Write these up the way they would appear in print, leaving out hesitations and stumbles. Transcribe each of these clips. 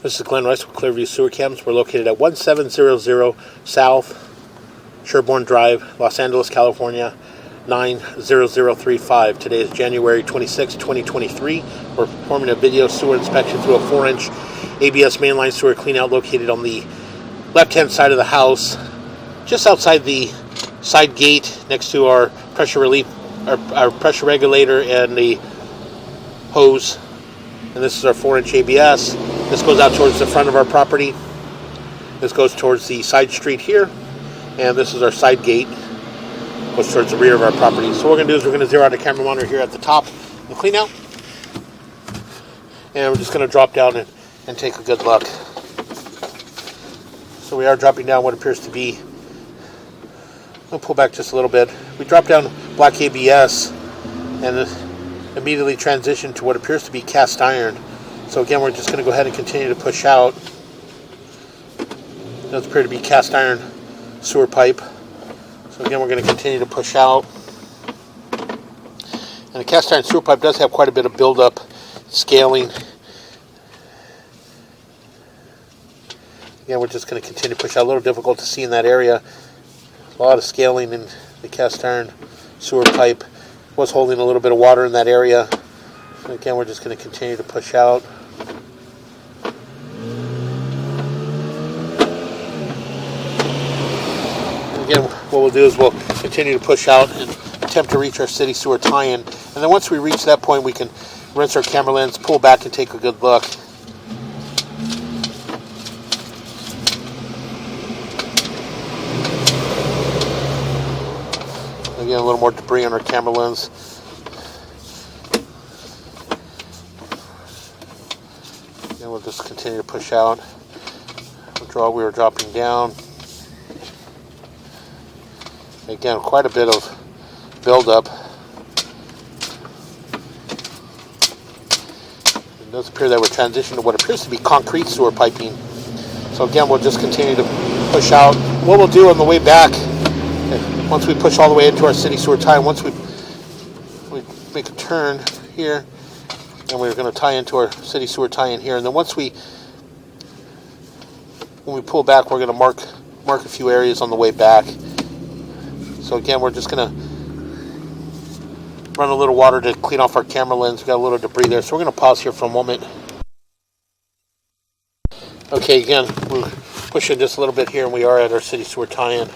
This is Glenn Rice with Clearview Sewer Cams. We're located at 1700 South Sherbourne Drive, Los Angeles, California, 90035. Today is January 26, 2023. We're performing a video sewer inspection through a 4-inch ABS mainline sewer cleanout located on the left-hand side of the house, just outside the side gate next to our pressure relief, our pressure regulator and the hose. And this is our 4-inch ABS. This goes out towards the front of our property. This goes towards the side street here. And this is our side gate. Goes towards the rear of our property. So what we're going to do is we're going to zero out a camera monitor here at the top and clean out. And we're just going to drop down and take a good look. So we are dropping down what appears to be, I'll pull back just a little bit. We drop down black ABS and immediately transition to what appears to be cast iron. So again, we're just going to go ahead and continue to push out. It does appear to be cast iron sewer pipe. So again, we're going to continue to push out. And the cast iron sewer pipe does have quite a bit of buildup, scaling. Again, we're just going to continue to push out. A little difficult to see in that area. A lot of scaling in the cast iron sewer pipe. Was holding a little bit of water in that area. So again, we're just going to continue to push out. And again, what we'll do is we'll continue to push out and attempt to reach our city sewer tie-in. And then once we reach that point, we can rinse our camera lens, pull back, and take a good look. Again, a little more debris on our camera lens. And we'll just continue to push out. We were dropping down. Again, quite a bit of buildup. It does appear that we're transitioning to what appears to be concrete sewer piping. So again, we'll just continue to push out. What we'll do on the way back, once we push all the way into our city sewer tie, once we make a turn here, and we're going to tie into our city sewer tie-in here, and then when we pull back, we're going to mark a few areas on the way back. So again, we're just going to run a little water to clean off our camera lens. We got a little debris there, so we're going to pause here for a moment. Okay, again, we're pushing just a little bit here, and we are at our city sewer tie-in.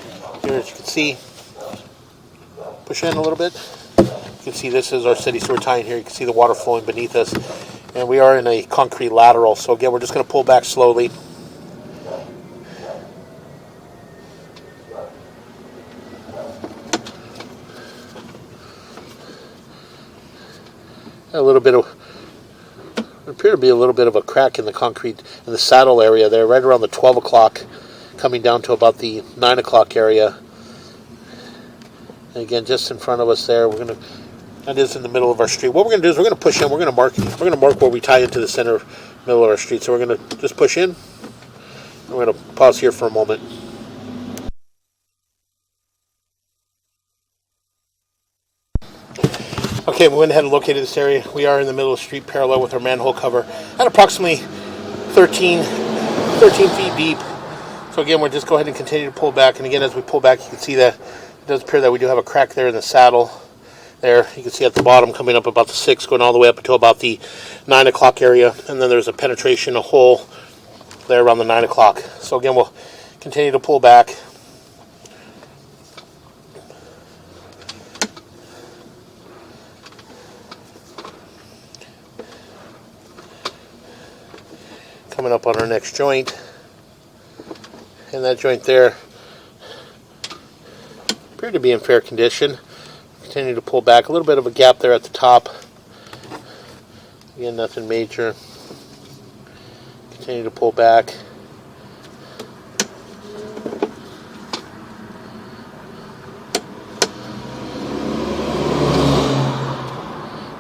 Here, as you can see, push in a little bit. You can see this is our city sewer tie-in here. You can see the water flowing beneath us. And we are in a concrete lateral. So again, we're just going to pull back slowly. There appear to be a little bit of a crack in the concrete in the saddle area there, right around the 12 o'clock, coming down to about the 9 o'clock area. And again, just in front of us there, that is in the middle of our street. What we're going to do is we're going to push in. We're going to mark where we tie into the center middle of our street. So we're going to just push in. We're going to pause here for a moment. Okay, we went ahead and located this area. We are in the middle of the street, parallel with our manhole cover, at approximately 13 feet deep. So again, we'll just go ahead and continue to pull back. And again, as we pull back, you can see that it does appear that we do have a crack there in the saddle. There, you can see at the bottom, coming up about the 6, going all the way up until about the 9 o'clock area. And then there's a penetration, a hole there around the 9 o'clock. So again, we'll continue to pull back. Coming up on our next joint. And that joint there appeared to be in fair condition. Continue to pull back. A little bit of a gap there at the top. Again, nothing major. Continue to pull back.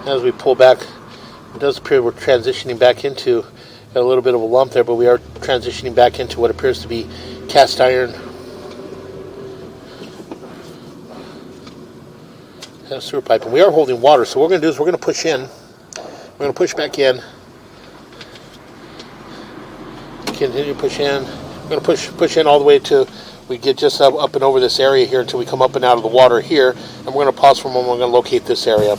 As we pull back, it does appear we're transitioning back into a little bit of a lump there, but we are transitioning back into what appears to be cast iron sewer pipe. And we are holding water, so what we're going to do is we're going to push in. We're going to push back in. continue to push in. We're going to push in all the way to we get just up and over this area here until we come up and out of the water here. And we're going to pause for a moment. We're going to locate this area.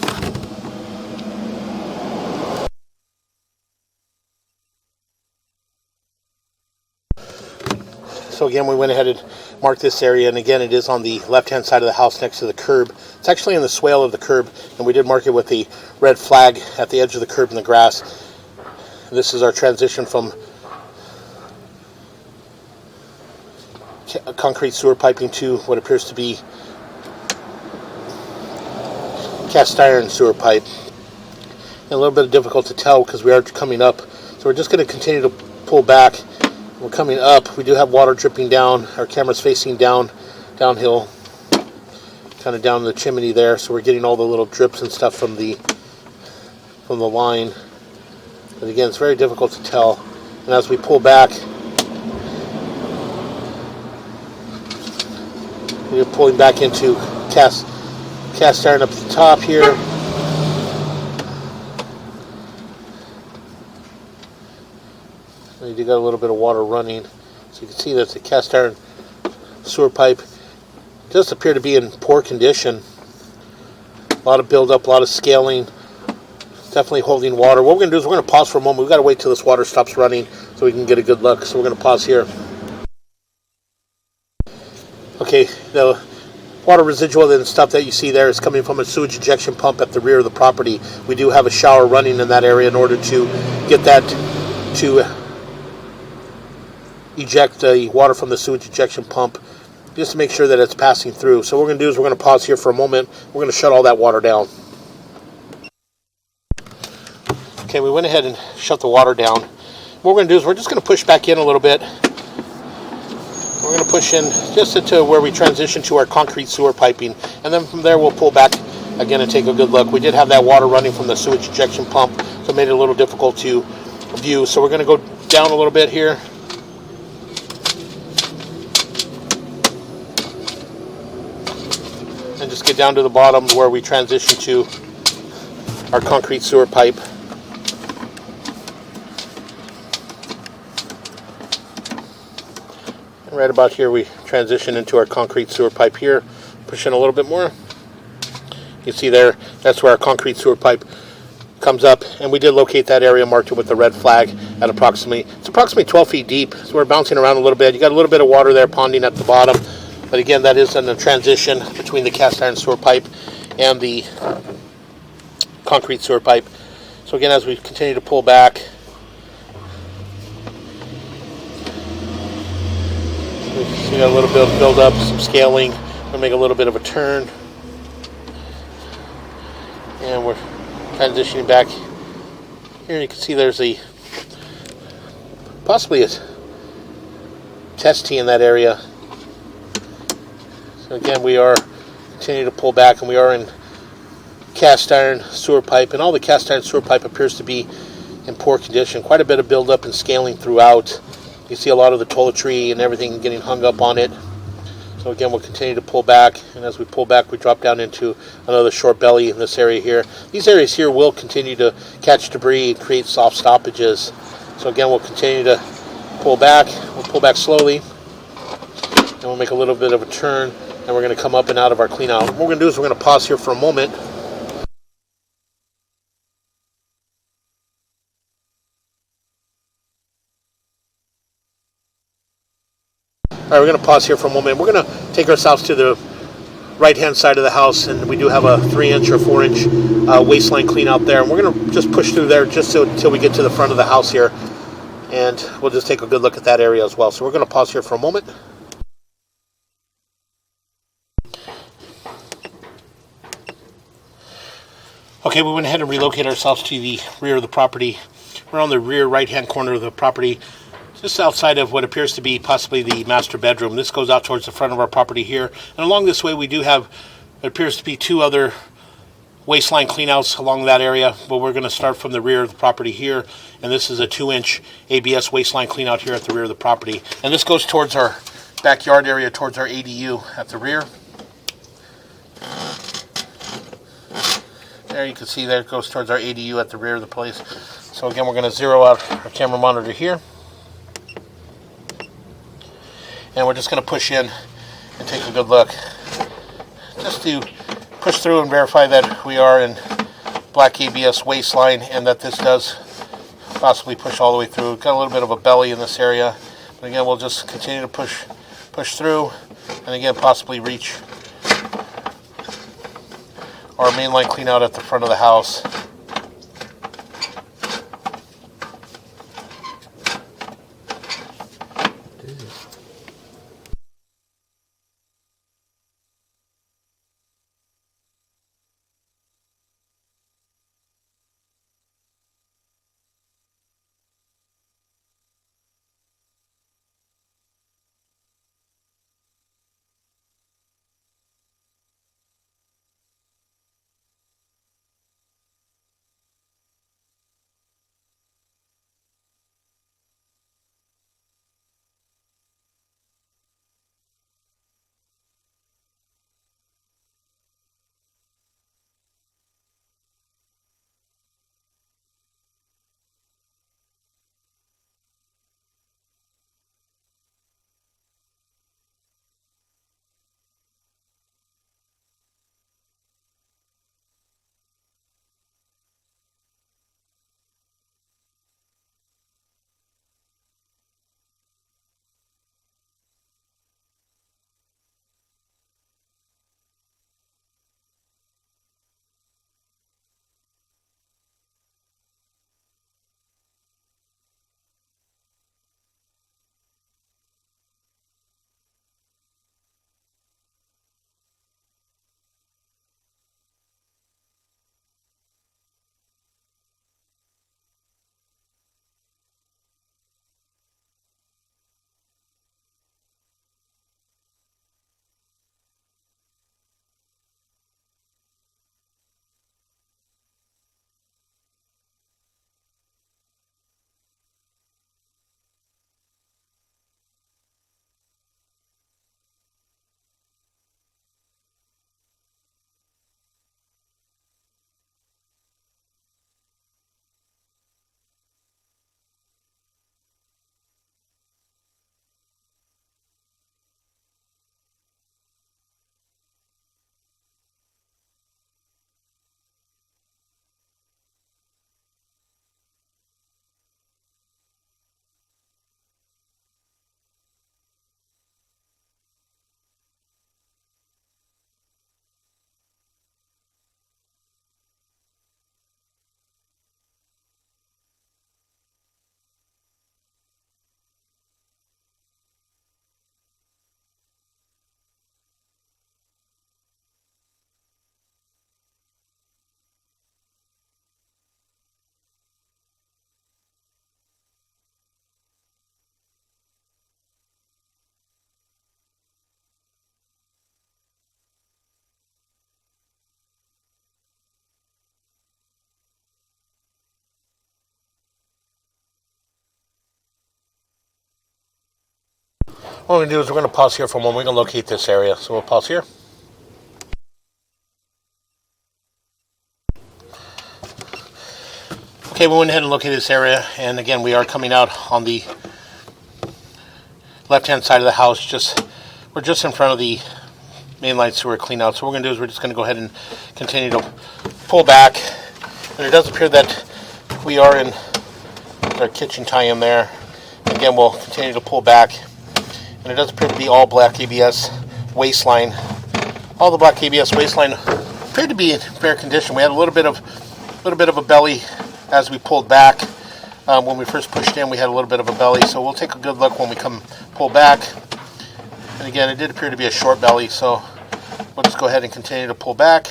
So again, we went ahead and marked this area, and again, it is on the left-hand side of the house next to the curb. It's actually in the swale of the curb, and we did mark it with the red flag at the edge of the curb in the grass. This is our transition from concrete sewer piping to what appears to be cast iron sewer pipe. And a little bit difficult to tell because we are coming up, so we're just going to continue to pull back. We're coming up. We do have water dripping down. Our camera's facing downhill, kind of down the chimney there, so we're getting all the little drips and stuff from the line. But again, it's very difficult to tell. And as we pull back, we're pulling back into cast iron up at the top here. You do got a little bit of water running, so you can see that the cast iron sewer pipe does appear to be in poor condition. A lot of buildup, a lot of scaling, definitely holding water. What we're going to do is we're going to pause for a moment. We've got to wait till this water stops running so we can get a good look. So we're going to pause here. Okay, the water residual and stuff that you see there is coming from a sewage ejection pump at the rear of the property. We do have a shower running in that area in order to get that to eject the water from the sewage ejection pump, just to make sure that it's passing through. So what we're going to do is we're going to pause here for a moment. We're going to shut all that water down. Okay, we went ahead and shut the water down. What we're going to do is we're just going to push back in a little bit. We're going to push in just to where we transition to our concrete sewer piping, and then from there we'll pull back again and take a good look. We did have that water running from the sewage ejection pump, so it made it a little difficult to view. So we're going to go down a little bit here. And just get down to the bottom where we transition to our concrete sewer pipe. And right about here we transition into our concrete sewer pipe here. Push in a little bit more. You see there, that's where our concrete sewer pipe comes up, and we did locate that area, marked it with the red flag at approximately 12 feet deep. So we're bouncing around a little bit. You got a little bit of water there ponding at the bottom. But again, that is in the transition between the cast iron sewer pipe and the concrete sewer pipe. So again, as we continue to pull back, we got a little bit of build up, some scaling. We'll make a little bit of a turn. And we're transitioning back. Here you can see there's possibly a test tee in that area. So again, we are continuing to pull back, and we are in cast iron sewer pipe, and all the cast iron sewer pipe appears to be in poor condition. Quite a bit of buildup and scaling throughout. You see a lot of the toiletry and everything getting hung up on it. So again, we'll continue to pull back, and as we pull back, we drop down into another short belly in this area here. These areas here will continue to catch debris and create soft stoppages. So again, we'll continue to pull back. We'll pull back slowly, and we'll make a little bit of a turn. And we're going to come up and out of our clean out. What we're going to do is we're going to pause here for a moment. All right, we're going to pause here for a moment. We're going to take ourselves to the right-hand side of the house, and we do have a 3-inch or 4-inch waistline clean out there. And we're going to just push through there just until we get to the front of the house here. And we'll just take a good look at that area as well. So we're going to pause here for a moment. Okay, we went ahead and relocated ourselves to the rear of the property. We're on the rear right-hand corner of the property, just outside of what appears to be possibly the master bedroom. This goes out towards the front of our property here. And along this way, we do have what appears to be 2 other waistline cleanouts along that area. But we're going to start from the rear of the property here. And this is a 2-inch ABS waistline cleanout here at the rear of the property. And this goes towards our backyard area, towards our ADU at the rear. There you can see there it goes towards our ADU at the rear of the place. So again, we're going to zero out our camera monitor here. and we're just going to push in and take a good look, just to push through and verify that we are in black ABS waistline and that this does possibly push all the way through. Got a little bit of a belly in this area, but again, we'll just continue to push through, and again, possibly reach our mainline clean out at the front of the house. What we're going to do is we're going to pause here for a moment. We're going to locate this area. So we'll pause here. Okay, we went ahead and located this area. And again, we are coming out on the left-hand side of the house. We're just in front of the mainline sewer clean out. So what we're going to do is we're just going to go ahead and continue to pull back. And it does appear that we are in our kitchen tie-in there. Again, we'll continue to pull back. And it does appear to be all black ABS waistline. All the black ABS waistline appeared to be in fair condition. We had a little bit of a belly as we pulled back. When we first pushed in, we had a little bit of a belly. So we'll take a good look when we come pull back. And again, it did appear to be a short belly. So we'll just go ahead and continue to pull back.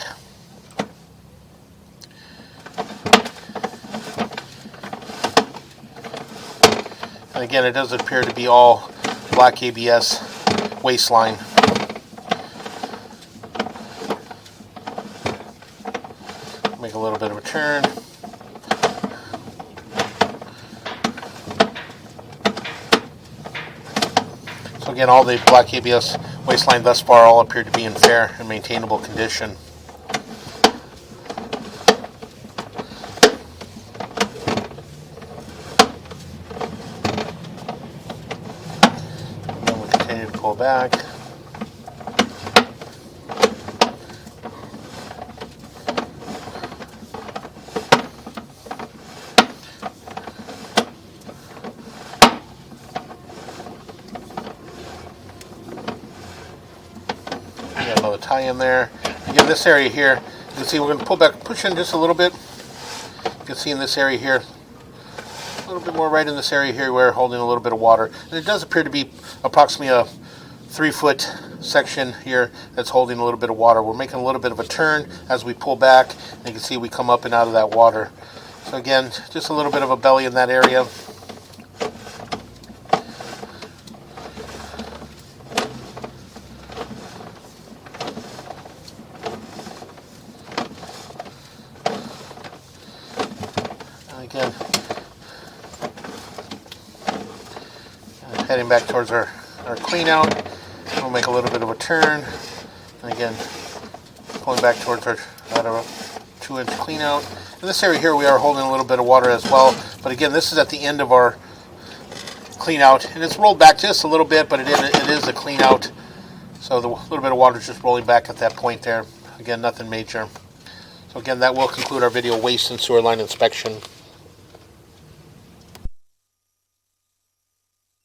And again, it does appear to be all black ABS waistline. Make a little bit of a turn. So again, all the black ABS waistline thus far all appear to be in fair and maintainable condition. back. Got another tie in there. Again, this area here, you can see we're going to pull back, push in just a little bit. You can see in this area here, a little bit more right in this area here, we're holding a little bit of water. And it does appear to be approximately a 3-foot section here that's holding a little bit of water. We're making a little bit of a turn as we pull back, and you can see we come up and out of that water. So again, just a little bit of a belly in that area. And again, heading back towards our clean out. We'll make a little bit of a turn, and again pulling back towards our 2-inch clean out. In this area here we are holding a little bit of water as well, but again this is at the end of our clean out, and it's rolled back just a little bit, but it is a clean out, so the little bit of water is just rolling back at that point there. Again, nothing major. So again, that will conclude our video waste and sewer line inspection.